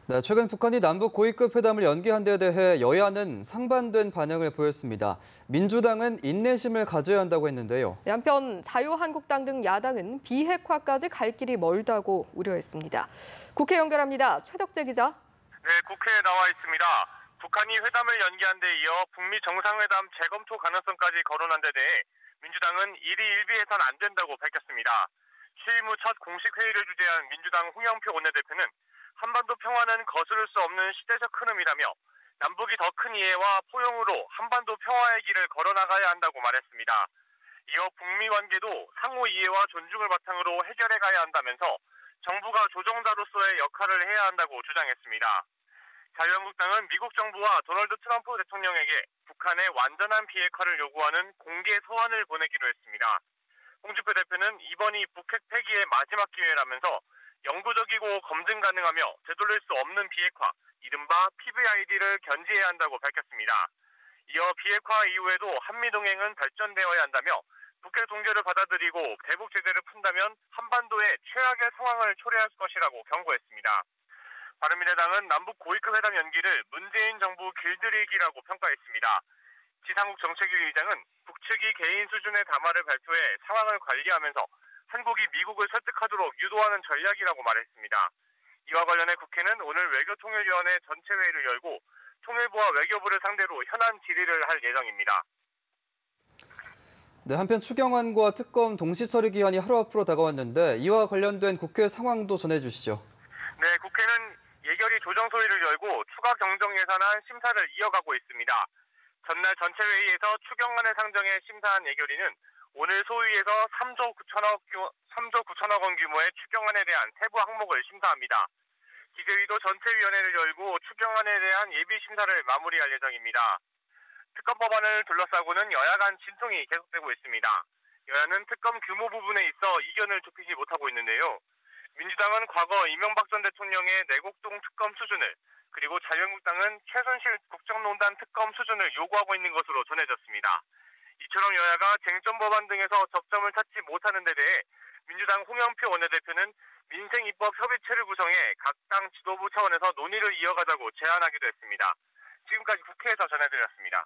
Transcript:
네, 최근 북한이 남북 고위급 회담을 연기한 데 대해 여야는 상반된 반응을 보였습니다. 민주당은 인내심을 가져야 한다고 했는데요. 네, 한편 자유한국당 등 야당은 비핵화까지 갈 길이 멀다고 우려했습니다. 국회 연결합니다. 최덕재 기자. 네, 국회에 나와 있습니다. 북한이 회담을 연기한 데 이어 북미 정상회담 재검토 가능성까지 거론한 데 대해 민주당은 일희일비해선 안 된다고 밝혔습니다. 취임 후 첫 공식 회의를 주재한 민주당 홍영표 원내대표는 한반도 평화는 거스를 수 없는 시대적 흐름이라며 남북이 더 큰 이해와 포용으로 한반도 평화의 길을 걸어나가야 한다고 말했습니다. 이어 북미 관계도 상호 이해와 존중을 바탕으로 해결해 가야 한다면서 정부가 조정자로서의 역할을 해야 한다고 주장했습니다. 자유한국당은 미국 정부와 도널드 트럼프 대통령에게 북한의 완전한 비핵화를 요구하는 공개 서한을 보내기로 했습니다. 홍준표 대표는 이번이 북핵 폐기의 마지막 기회라면서 영구적이고 검증 가능하며 되돌릴 수 없는 비핵화, 이른바 PBID를 견지해야 한다고 밝혔습니다. 이어 비핵화 이후에도 한미동맹은 발전되어야 한다며 북핵 동결을 받아들이고 대북 제재를 푼다면 한반도의 최악의 상황을 초래할 것이라고 경고했습니다. 바른미래당은 남북 고위급 회담 연기를 문재인 정부 길들이기라고 평가했습니다. 지상욱 정책위 의장은 북측이 개인 수준의 담화를 발표해 상황을 관리하면서 한국이 미국을 설득하도록 유도하는 전략이라고 말했습니다. 이와 관련해 국회는 오늘 외교통일위원회 전체 회의를 열고 통일부와 외교부를 상대로 현안 질의를 할 예정입니다. 네, 한편 추경안과 특검 동시 처리 기한이 하루 앞으로 다가왔는데 이와 관련된 국회 상황도 전해주시죠. 네, 국회는 예결위 조정 소위를 열고 추가 경정 예산안 심사를 이어가고 있습니다. 전날 전체 회의에서 추경안을 상정해 심사한 예결위는 오늘 소위에서 3조 9천억 원 규모의 추경안에 대한 세부 항목을 심사합니다. 기재위도 전체위원회를 열고 추경안에 대한 예비 심사를 마무리할 예정입니다. 특검 법안을 둘러싸고는 여야 간 진통이 계속되고 있습니다. 여야는 특검 규모 부분에 있어 이견을 좁히지 못하고 있는데요. 민주당은 과거 이명박 전 대통령의 내곡동 특검 수준을, 그리고 자유한국당은 최순실 국정농단 특검 수준을 요구하고 있는 것으로 전해졌습니다. 이처럼 여야가 쟁점 법안 등에서 접점을 찾지 못하는 데 대해 민주당 홍영표 원내대표는 민생입법 협의체를 구성해 각 당 지도부 차원에서 논의를 이어가자고 제안하기도 했습니다. 지금까지 국회에서 전해드렸습니다.